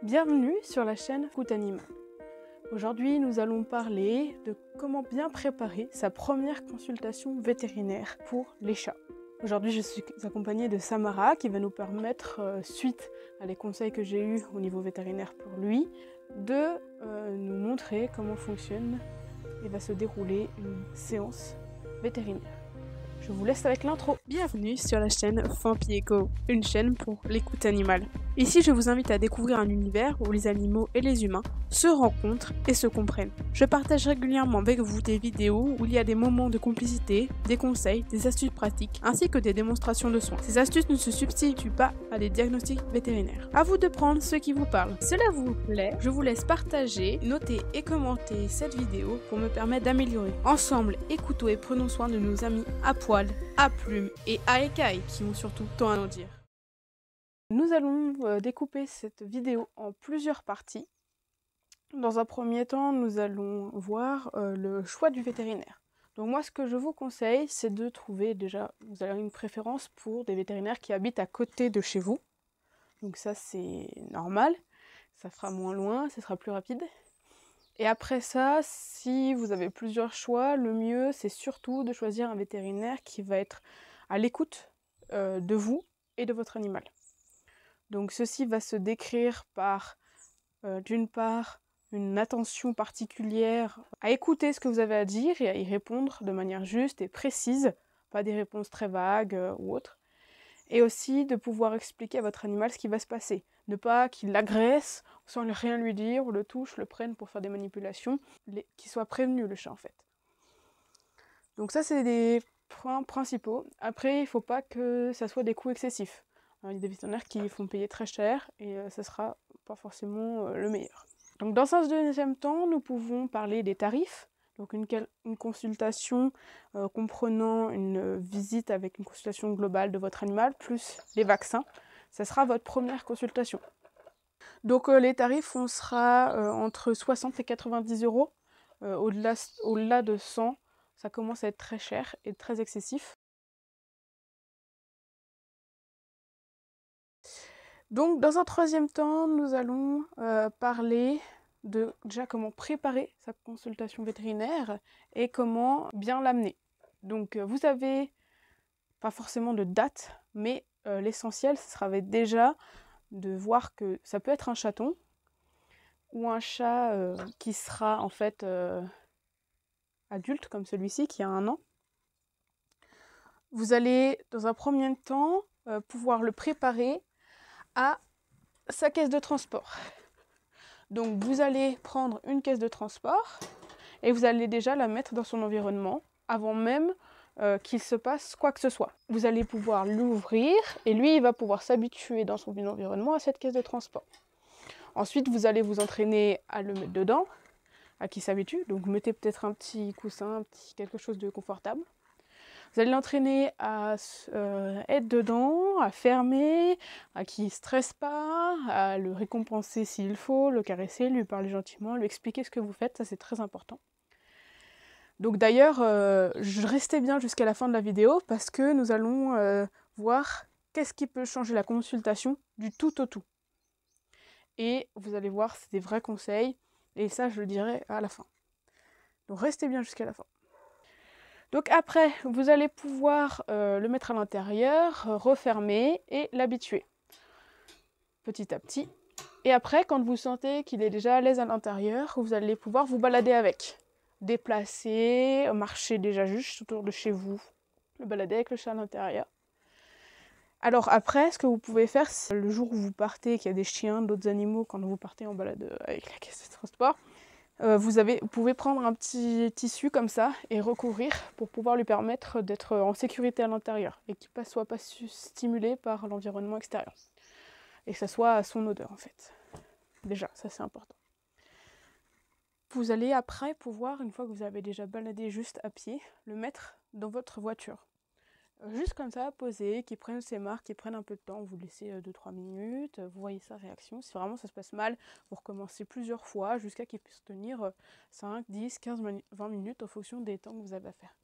Bienvenue sur la chaîne Écoute Animal. Aujourd'hui, nous allons parler de comment bien préparer sa première consultation vétérinaire pour les chats. Aujourd'hui, je suis accompagnée de Samara qui va nous permettre, suite à les conseils que j'ai eus au niveau vétérinaire pour lui, de nous montrer comment fonctionne et va se dérouler une séance vétérinaire. Je vous laisse avec l'intro. Bienvenue sur la chaîne Fampieko, une chaîne pour l'écoute animale. Ici, je vous invite à découvrir un univers où les animaux et les humains se rencontrent et se comprennent. Je partage régulièrement avec vous des vidéos où il y a des moments de complicité, des conseils, des astuces pratiques, ainsi que des démonstrations de soins. Ces astuces ne se substituent pas à des diagnostics vétérinaires. À vous de prendre ce qui vous parle. Si cela vous plaît, je vous laisse partager, noter et commenter cette vidéo pour me permettre d'améliorer. Ensemble, écoutons et prenons soin de nos amis à poil, à plumes et à écailles qui ont surtout tant à nous dire. Nous allons découper cette vidéo en plusieurs parties. Dans un premier temps, nous allons voir le choix du vétérinaire. Donc moi, ce que je vous conseille, c'est de trouver déjà, vous avez une préférence pour des vétérinaires qui habitent à côté de chez vous. Donc ça, c'est normal. Ça fera moins loin, ça sera plus rapide. Et après ça, si vous avez plusieurs choix, le mieux, c'est surtout de choisir un vétérinaire qui va être à l'écoute de vous et de votre animal. Donc ceci va se décrire par, d'une part, une attention particulière à écouter ce que vous avez à dire et à y répondre de manière juste et précise, pas des réponses très vagues ou autres. Et aussi de pouvoir expliquer à votre animal ce qui va se passer. Ne pas qu'il l'agresse sans rien lui dire, ou le touche, le prenne pour faire des manipulations, qu'il soit prévenu le chat en fait. Donc ça c'est des points principaux. Après il ne faut pas que ça soit des coûts excessifs. Il y a des vétérinaires qui font payer très cher et ça sera pas forcément le meilleur. Donc dans un deuxième temps, nous pouvons parler des tarifs. Donc une consultation comprenant une visite avec une consultation globale de votre animal, plus les vaccins. Ça sera votre première consultation. Donc les tarifs, on sera entre 60 et 90 €. Au-delà de 100, ça commence à être très cher et très excessif. Donc dans un troisième temps, nous allons parler de déjà comment préparer sa consultation vétérinaire et comment bien l'amener. Donc vous avez pas forcément de date, mais l'essentiel, ce sera déjà de voir que ça peut être un chaton ou un chat qui sera en fait adulte comme celui-ci qui a 1 an. Vous allez dans un premier temps pouvoir le préparer à sa caisse de transport. Donc vous allez prendre une caisse de transport et vous allez déjà la mettre dans son environnement avant même qu'il se passe quoi que ce soit. Vous allez pouvoir l'ouvrir et lui il va pouvoir s'habituer dans son environnement à cette caisse de transport. Ensuite vous allez vous entraîner à le mettre dedans, à qu'il s'habitue. Donc vous mettez peut-être un petit coussin, quelque chose de confortable. Vous allez l'entraîner à être dedans, à fermer, à qu'il ne stresse pas, à le récompenser s'il faut, le caresser, lui parler gentiment, lui expliquer ce que vous faites, ça c'est très important. Donc d'ailleurs, restez bien jusqu'à la fin de la vidéo parce que nous allons voir qu'est-ce qui peut changer la consultation du tout au tout. Et vous allez voir, c'est des vrais conseils, et ça je le dirai à la fin. Donc restez bien jusqu'à la fin. Donc après, vous allez pouvoir le mettre à l'intérieur, refermer et l'habituer petit à petit. Et après, quand vous sentez qu'il est déjà à l'aise à l'intérieur, vous allez pouvoir vous balader avec. Déplacer, marcher déjà juste autour de chez vous, le balader avec le chat à l'intérieur. Alors après, ce que vous pouvez faire, c'est le jour où vous partez, qu'il y a des chiens, d'autres animaux, quand vous partez en balade avec la caisse de transport, vous pouvez prendre un petit tissu comme ça et recouvrir pour pouvoir lui permettre d'être en sécurité à l'intérieur et qu'il ne soit pas stimulé par l'environnement extérieur. Et que ça soit à son odeur en fait. Déjà, ça c'est important. Vous allez après pouvoir, une fois que vous avez déjà baladé juste à pied, le mettre dans votre voiture. Juste comme ça, posé, qu'il prenne ses marques, qu'il prenne un peu de temps, vous laissez 2-3 minutes, vous voyez sa réaction. Si vraiment ça se passe mal, vous recommencez plusieurs fois jusqu'à qu'il puisse tenir 5, 10, 15, 20 minutes en fonction des temps que vous avez à faire.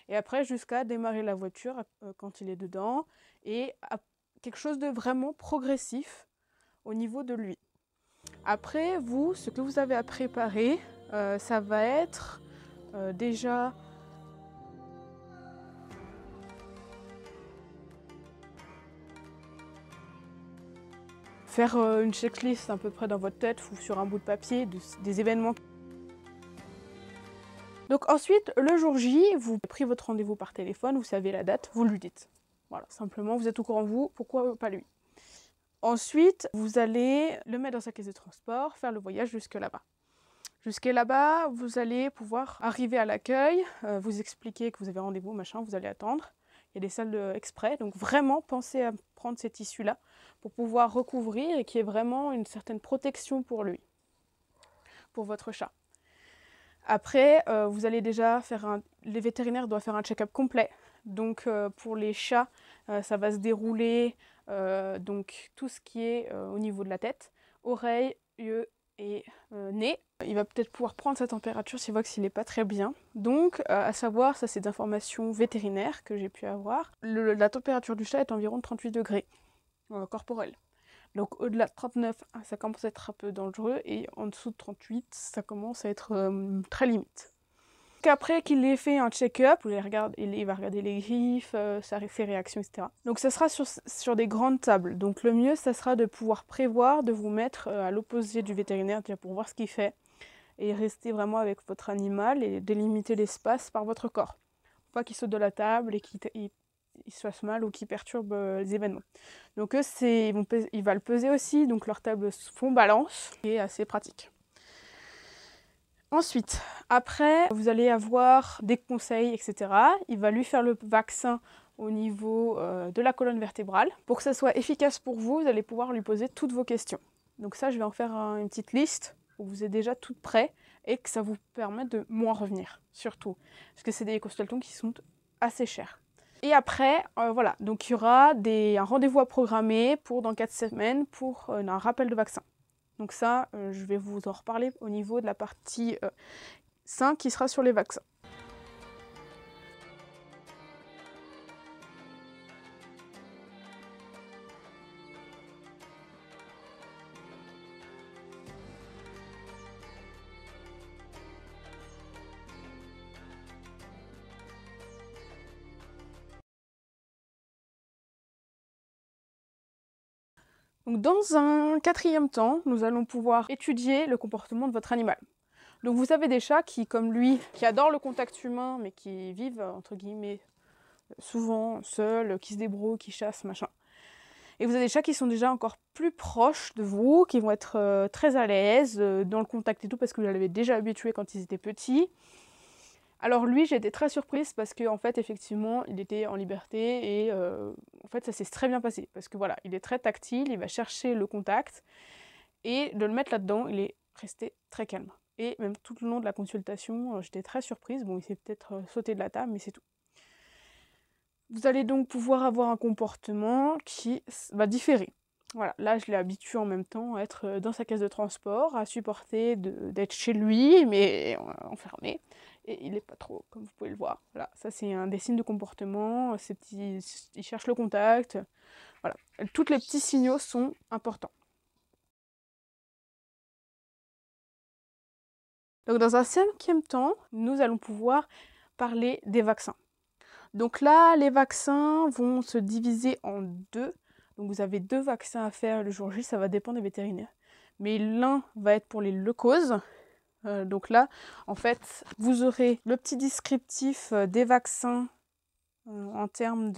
Et après, jusqu'à démarrer la voiture quand il est dedans et à quelque chose de vraiment progressif au niveau de lui. Après, vous, ce que vous avez à préparer, ça va être déjà faire une checklist à peu près dans votre tête ou sur un bout de papier des événements. Donc ensuite, le jour J, vous avez pris votre rendez-vous par téléphone, vous savez la date, vous lui dites. Voilà, simplement, vous êtes au courant vous, pourquoi pas lui. Ensuite, vous allez le mettre dans sa caisse de transport, faire le voyage jusque là-bas. Jusque là-bas, vous allez pouvoir arriver à l'accueil, vous expliquer que vous avez rendez-vous, machin, vous allez attendre. Il y a des salles exprès, donc vraiment pensez à prendre ces tissus-là pour pouvoir recouvrir et qu'il y ait vraiment une certaine protection pour lui, pour votre chat. Après, vous allez déjà faire les vétérinaires doivent faire un check-up complet. Donc pour les chats, ça va se dérouler donc tout ce qui est au niveau de la tête, oreilles, yeux et nez. Il va peut-être pouvoir prendre sa température s'il voit qu'il n'est pas très bien. Donc à savoir, ça c'est d'informations vétérinaires que j'ai pu avoir. La température du chat est environ de 38 degrés corporel. Donc au-delà de 39, ça commence à être un peu dangereux et en dessous de 38, ça commence à être très limite. Donc après qu'il ait fait un check-up, il va regarder les griffes, ses réactions, etc. Donc ça sera sur des grandes tables. Donc le mieux, ça sera de pouvoir prévoir, de vous mettre à l'opposé du vétérinaire déjà pour voir ce qu'il fait et rester vraiment avec votre animal et délimiter l'espace par votre corps. Faut pas qu'il saute de la table et qu'il se fasse mal ou qu'il perturbe les événements. Donc eux, il va le peser aussi, donc leurs tables font balance, et assez pratique. Ensuite, après, vous allez avoir des conseils, etc. Il va lui faire le vaccin au niveau de la colonne vertébrale. Pour que ça soit efficace pour vous, vous allez pouvoir lui poser toutes vos questions. Donc ça, je vais en faire une petite liste où vous êtes déjà tout prêt et que ça vous permet de moins revenir, surtout. Parce que c'est des consultations qui sont assez chères. Et après, voilà, donc il y aura un rendez-vous à programmer pour dans 4 semaines pour un rappel de vaccin. Donc ça, je vais vous en reparler au niveau de la partie 5 qui sera sur les vaccins. Donc dans un 4e temps, nous allons pouvoir étudier le comportement de votre animal. Donc vous avez des chats qui, comme lui, qui adorent le contact humain, mais qui vivent, entre guillemets, souvent seuls, qui se débrouillent, qui chassent, machin. Et vous avez des chats qui sont déjà encore plus proches de vous, qui vont être très à l'aise dans le contact et tout, parce que vous l'avez déjà habitué quand ils étaient petits. Alors lui, j'ai été très surprise parce qu'en fait, effectivement, il était en liberté et en fait, ça s'est très bien passé. Parce que voilà, il est très tactile, il va chercher le contact et de le mettre là-dedans, il est resté très calme. Et même tout le long de la consultation, j'étais très surprise. Bon, il s'est peut-être sauté de la table, mais c'est tout. Vous allez donc pouvoir avoir un comportement qui va différer. Voilà, là je l'ai habitué en même temps à être dans sa caisse de transport, à supporter d'être chez lui, mais enfermé. Et il n'est pas trop, comme vous pouvez le voir. Voilà, ça c'est des signes de comportement, il cherche le contact. Voilà, tous les petits signaux sont importants. Donc dans un 5e temps, nous allons pouvoir parler des vaccins. Donc là, les vaccins vont se diviser en 2. Donc vous avez 2 vaccins à faire le jour J, ça va dépendre des vétérinaires. Mais l'un va être pour les leucoses. Donc là, en fait, vous aurez le petit descriptif des vaccins en termes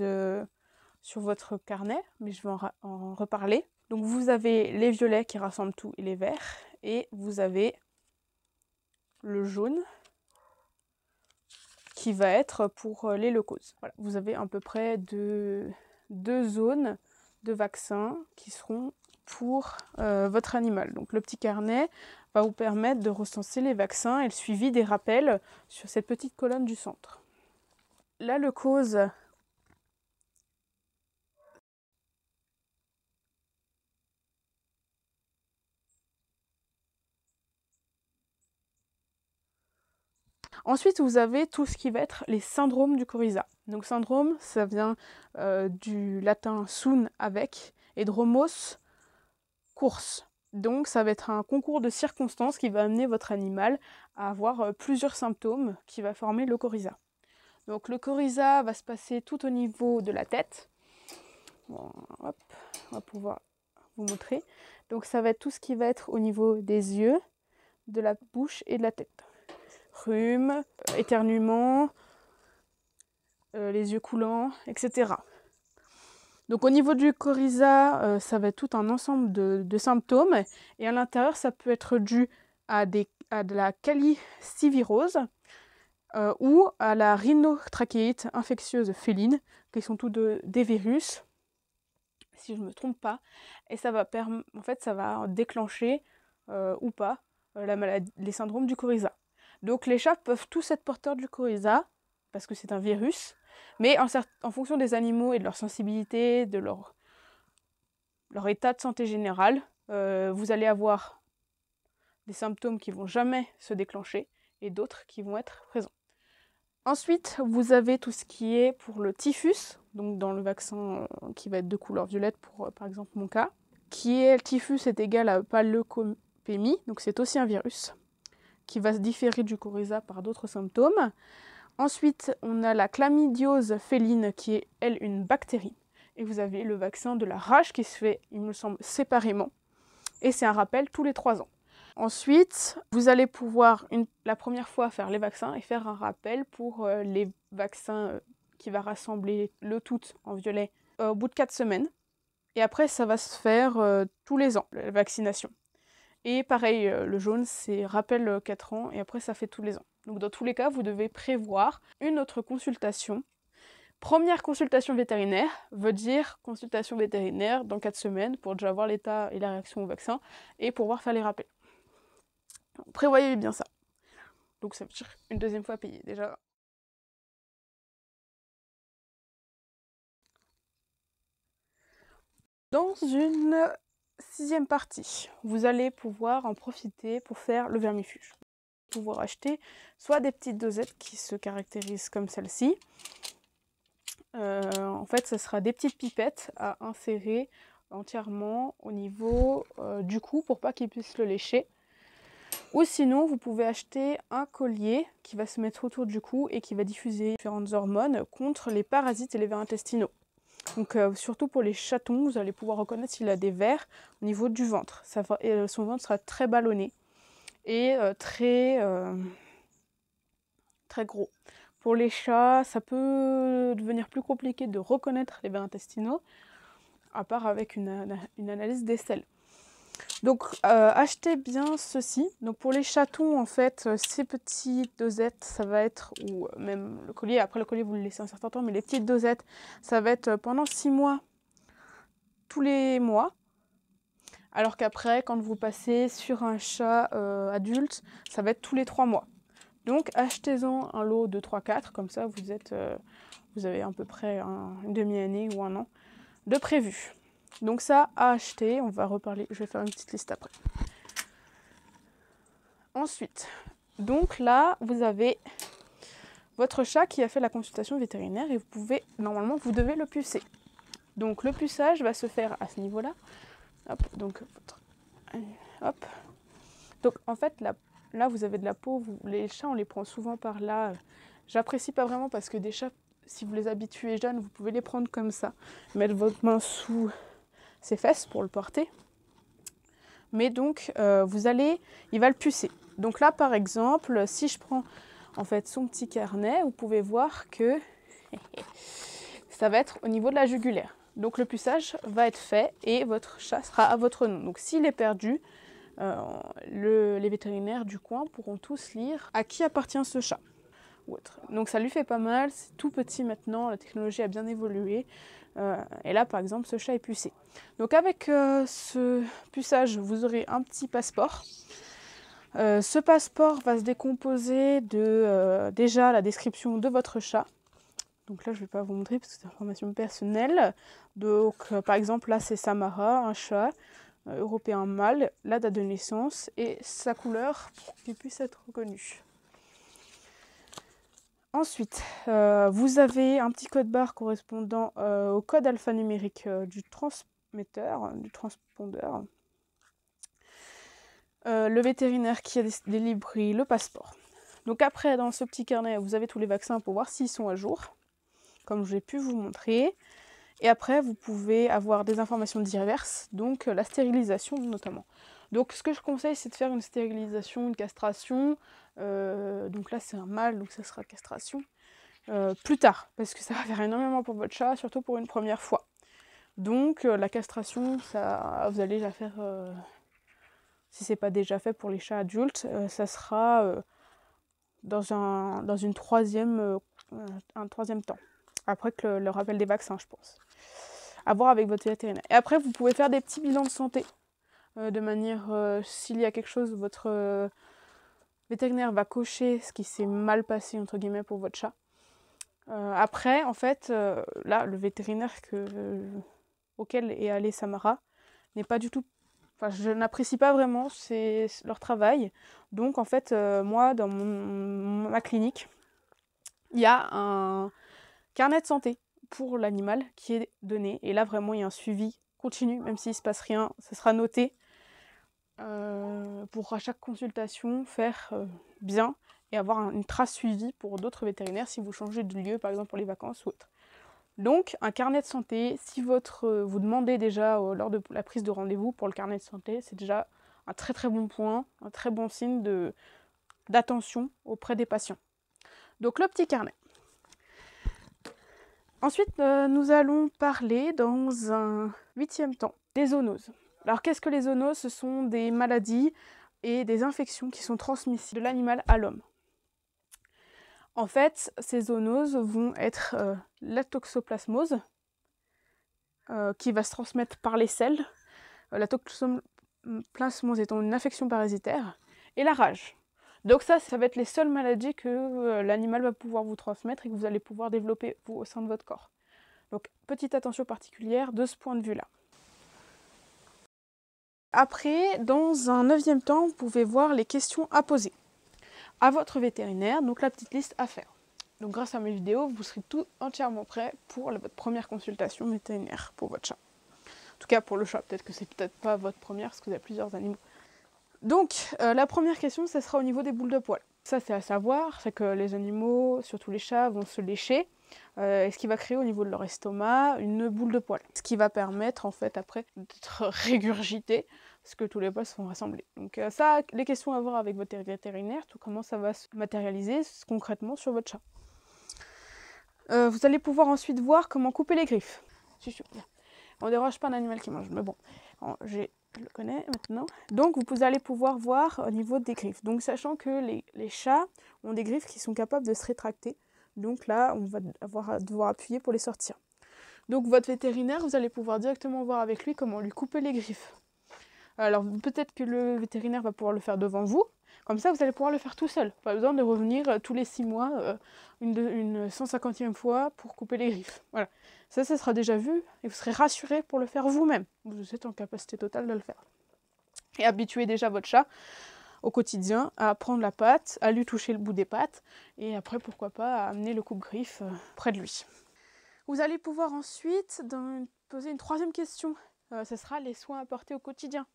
sur votre carnet, mais je vais en reparler. Donc vous avez les violets qui rassemblent tout et les verts, et vous avez le jaune qui va être pour les leucoses. Voilà, vous avez à peu près deux zones de vaccins qui seront pour votre animal. Donc le petit carnet va vous permettre de recenser les vaccins et le suivi des rappels sur cette petite colonne du centre. La leucose, ensuite, vous avez tout ce qui va être les syndromes du coryza. Donc syndrome, ça vient du latin sun avec, et dromos, course. Donc ça va être un concours de circonstances qui va amener votre animal à avoir plusieurs symptômes qui va former le coryza. Donc le coryza va se passer tout au niveau de la tête. Bon, hop, on va pouvoir vous montrer. Donc ça va être tout ce qui va être au niveau des yeux, de la bouche et de la tête. Rhume, éternuement, les yeux coulants, etc. Donc au niveau du coryza, ça va être tout un ensemble de symptômes. Et à l'intérieur, ça peut être dû à de la calicivirose ou à la rhinotrachéite infectieuse féline, qui sont tous des virus, si je ne me trompe pas. Et ça va, en fait, ça va déclencher ou pas la maladie, les syndromes du coryza. Donc les chats peuvent tous être porteurs du coryza, parce que c'est un virus, mais en fonction des animaux et de leur sensibilité, de leur état de santé général, vous allez avoir des symptômes qui ne vont jamais se déclencher et d'autres qui vont être présents. Ensuite, vous avez tout ce qui est pour le typhus, donc dans le vaccin qui va être de couleur violette pour par exemple mon cas, qui est le typhus est égal à paleucopémie, donc c'est aussi un virus qui va se différer du coryza par d'autres symptômes. Ensuite, on a la chlamydiose féline qui est, elle, une bactérie. Et vous avez le vaccin de la rage qui se fait, il me semble, séparément. Et c'est un rappel tous les 3 ans. Ensuite, vous allez pouvoir, la première fois, faire les vaccins et faire un rappel pour les vaccins qui va rassembler le tout en violet au bout de 4 semaines. Et après, ça va se faire tous les ans, la vaccination. Et pareil, le jaune, c'est rappel 4 ans et après, ça fait tous les ans. Donc dans tous les cas, vous devez prévoir une autre consultation. Première consultation vétérinaire veut dire consultation vétérinaire dans 4 semaines pour déjà voir l'état et la réaction au vaccin et pouvoir faire les rappels. Donc, prévoyez bien ça. Donc ça veut dire une deuxième fois payée déjà. Dans une 6e partie, vous allez pouvoir en profiter pour faire le vermifuge. Pouvoir acheter soit des petites dosettes qui se caractérisent comme celle-ci. En fait, ce sera des petites pipettes à insérer entièrement au niveau du cou pour pas qu'il puisse le lécher. Ou sinon, vous pouvez acheter un collier qui va se mettre autour du cou et qui va diffuser différentes hormones contre les parasites et les vers intestinaux. Donc surtout pour les chatons, vous allez pouvoir reconnaître s'il a des vers au niveau du ventre. Son ventre sera très ballonné et très gros. Pour les chats, ça peut devenir plus compliqué de reconnaître les vers intestinaux, à part avec une analyse des selles. Donc achetez bien ceci. Donc pour les chatons, en fait, ces petites dosettes, ça va être, ou même le collier, après le collier vous le laissez un certain temps, mais les petites dosettes, ça va être pendant 6 mois, tous les mois. Alors qu'après, quand vous passez sur un chat adulte, ça va être tous les 3 mois. Donc achetez-en un lot de 3-4, comme ça vous avez à peu près une demi-année ou un an de prévu. Donc ça à acheter, on va reparler, je vais faire une petite liste après. Ensuite, donc là vous avez votre chat qui a fait la consultation vétérinaire et normalement vous devez le pucer. Donc le puçage va se faire à ce niveau-là. Hop, donc hop. Donc en fait là vous avez de la peau, les chats on les prend souvent par là. J'apprécie pas vraiment parce que des chats, si vous les habituez jeunes, vous pouvez les prendre comme ça, mettre votre main sous ses fesses pour le porter. Mais donc il va le pucer. Donc là par exemple, si je prends en fait son petit carnet, vous pouvez voir que ça va être au niveau de la jugulaire. Donc le puçage va être fait et votre chat sera à votre nom. Donc s'il est perdu, les vétérinaires du coin pourront tous lire à qui appartient ce chat. Donc ça lui fait pas mal, c'est tout petit maintenant, la technologie a bien évolué. Et là par exemple ce chat est pucé. Donc avec ce puçage vous aurez un petit passeport. Ce passeport va se décomposer de déjà la description de votre chat. Donc là je ne vais pas vous montrer parce que c'est information personnelle. Donc par exemple là c'est Samara, un chat européen mâle, la date de naissance et sa couleur pour qu'il puisse être reconnu. Ensuite, vous avez un petit code barre correspondant au code alphanumérique du transmetteur, du transpondeur. le vétérinaire qui a délivré le passeport. Donc après, dans ce petit carnet, vous avez tous les vaccins pour voir s'ils sont à jour, comme j'ai pu vous montrer. Et après, vous pouvez avoir des informations diverses, donc la stérilisation notamment. Donc ce que je conseille, c'est de faire une stérilisation, une castration. Donc là, c'est un mâle, donc ça sera castration. Plus tard, parce que ça va faire énormément pour votre chat, surtout pour une première fois. Donc la castration, ça, vous allez la faire, si c'est pas déjà fait pour les chats adultes, ça sera dans un troisième temps, après que le rappel des vaccins, je pense. À voir avec votre vétérinaire. Et après, vous pouvez faire des petits bilans de santé, de manière, s'il y a quelque chose, votre vétérinaire va cocher ce qui s'est mal passé, entre guillemets, pour votre chat. Après, en fait, là, le vétérinaire auquel est allé Samara n'est pas du tout... Enfin, je n'apprécie pas vraiment leur travail. Donc, en fait, moi, dans ma clinique, il y a un carnet de santé pour l'animal qui est donné. Et là, vraiment, il y a un suivi continu, même s'il ne se passe rien, ça sera noté pour à chaque consultation faire bien et avoir une trace suivie pour d'autres vétérinaires si vous changez de lieu, par exemple pour les vacances ou autre. Donc, un carnet de santé, si vous demandez déjà lors de la prise de rendez-vous pour le carnet de santé, c'est déjà un très très bon point, un très bon signe d'attention auprès des patients. Donc, le petit carnet. Ensuite, nous allons parler dans un 8e temps des zoonoses. Alors, qu'est-ce que les zoonoses? Ce sont des maladies et des infections qui sont transmissibles de l'animal à l'homme. En fait, ces zoonoses vont être la toxoplasmose, qui va se transmettre par les selles, la toxoplasmose étant une infection parasitaire, et la rage. Donc ça va être les seules maladies que l'animal va pouvoir vous transmettre et que vous allez pouvoir développer vous au sein de votre corps. Donc petite attention particulière de ce point de vue-là. Après, dans un 9e temps, vous pouvez voir les questions à poser à votre vétérinaire, donc la petite liste à faire. Donc grâce à mes vidéos, vous serez tout entièrement prêt pour votre première consultation vétérinaire pour votre chat. En tout cas pour le chat, peut-être que c'est peut-être pas votre première parce que vous avez plusieurs animaux. Donc la première question, ça sera au niveau des boules de poils. Ça c'est à savoir, c'est que les animaux, surtout les chats, vont se lécher, et ce qui va créer au niveau de leur estomac une boule de poils. Ce qui va permettre en fait après d'être régurgité, parce que tous les poils sont rassemblés. Donc ça, les questions à voir avec votre vétérinaire, tout comment ça va se matérialiser concrètement sur votre chat. Vous allez pouvoir ensuite voir comment couper les griffes. On ne dérange pas un animal qui mange, mais bon, je le connais maintenant. Donc vous allez pouvoir voir au niveau des griffes. Donc sachant que les chats ont des griffes qui sont capables de se rétracter. Donc là, on va devoir appuyer pour les sortir. Donc votre vétérinaire, vous allez pouvoir directement voir avec lui comment lui couper les griffes. Alors peut-être que le vétérinaire va pouvoir le faire devant vous. Comme ça, vous allez pouvoir le faire tout seul. Pas besoin de revenir tous les 6 mois, une 150e fois pour couper les griffes. Voilà. Ça sera déjà vu et vous serez rassuré pour le faire vous-même. Vous êtes en capacité totale de le faire. Et habituez déjà votre chat au quotidien à prendre la patte, à lui toucher le bout des pattes et après, pourquoi pas, à amener le coupe-griffe près de lui. Vous allez pouvoir ensuite poser une 3e question. Ce sera les soins apportés au quotidien.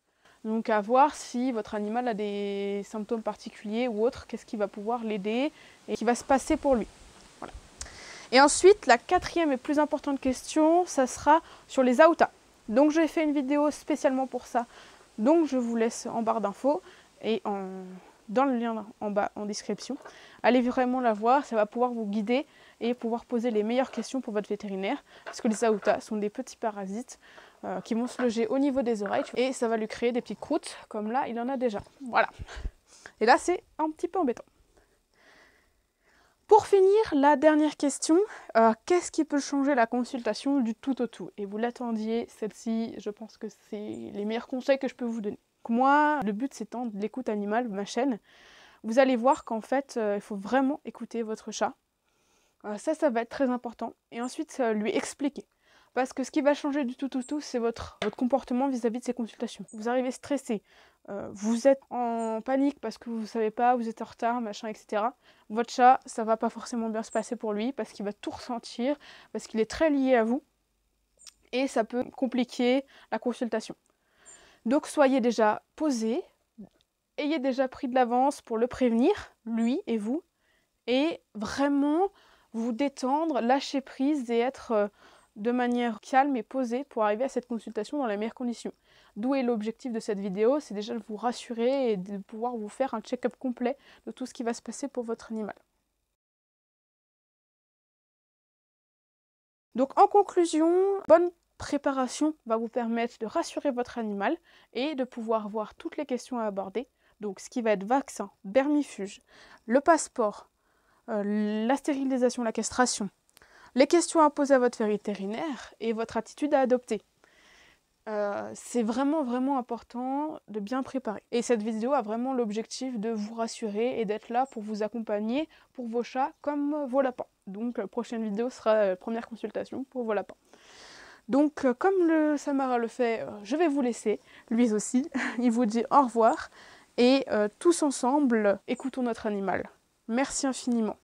Donc à voir si votre animal a des symptômes particuliers ou autres, qu'est-ce qui va pouvoir l'aider et qui va se passer pour lui. Voilà. Et ensuite, la 4e et plus importante question, ça sera sur les AOTA. Donc j'ai fait une vidéo spécialement pour ça, donc je vous laisse en barre d'infos et dans le lien en bas en description. Allez vraiment la voir, ça va pouvoir vous guider et pouvoir poser les meilleures questions pour votre vétérinaire, parce que les AOTA sont des petits parasites qui vont se loger au niveau des oreilles et ça va lui créer des petites croûtes, comme là il en a déjà. Voilà. Et là c'est un petit peu embêtant. Pour finir, la dernière question, qu'est-ce qui peut changer la consultation du tout au tout? Et vous l'attendiez, celle-ci, je pense que c'est les meilleurs conseils que je peux vous donner. Moi, le but c'est de l'écoute animale, ma chaîne. Vous allez voir qu'en fait, il faut vraiment écouter votre chat. Ça va être très important. Et ensuite, lui expliquer. Parce que ce qui va changer du tout au tout, c'est votre comportement vis-à-vis de ces consultations. Vous arrivez stressé, vous êtes en panique parce que vous ne savez pas, vous êtes en retard, machin, etc. Votre chat, ça va pas forcément bien se passer pour lui parce qu'il va tout ressentir, parce qu'il est très lié à vous et ça peut compliquer la consultation. Donc soyez déjà posé, ayez déjà pris de l'avance pour le prévenir, lui et vous, et vraiment vous détendre, lâcher prise et être de manière calme et posée pour arriver à cette consultation dans les meilleures conditions. D'où est l'objectif de cette vidéo, c'est déjà de vous rassurer et de pouvoir vous faire un check-up complet de tout ce qui va se passer pour votre animal. Donc en conclusion, bonne préparation va vous permettre de rassurer votre animal et de pouvoir voir toutes les questions à aborder. Donc ce qui va être vaccin, vermifuge, le passeport, la stérilisation, la castration, les questions à poser à votre vétérinaire et votre attitude à adopter. C'est vraiment important de bien préparer. Et cette vidéo a vraiment l'objectif de vous rassurer et d'être là pour vous accompagner pour vos chats comme vos lapins. Donc la prochaine vidéo sera la première consultation pour vos lapins. Donc comme le Samara le fait, je vais vous laisser, lui aussi. Il vous dit au revoir et tous ensemble, écoutons notre animal. Merci infiniment.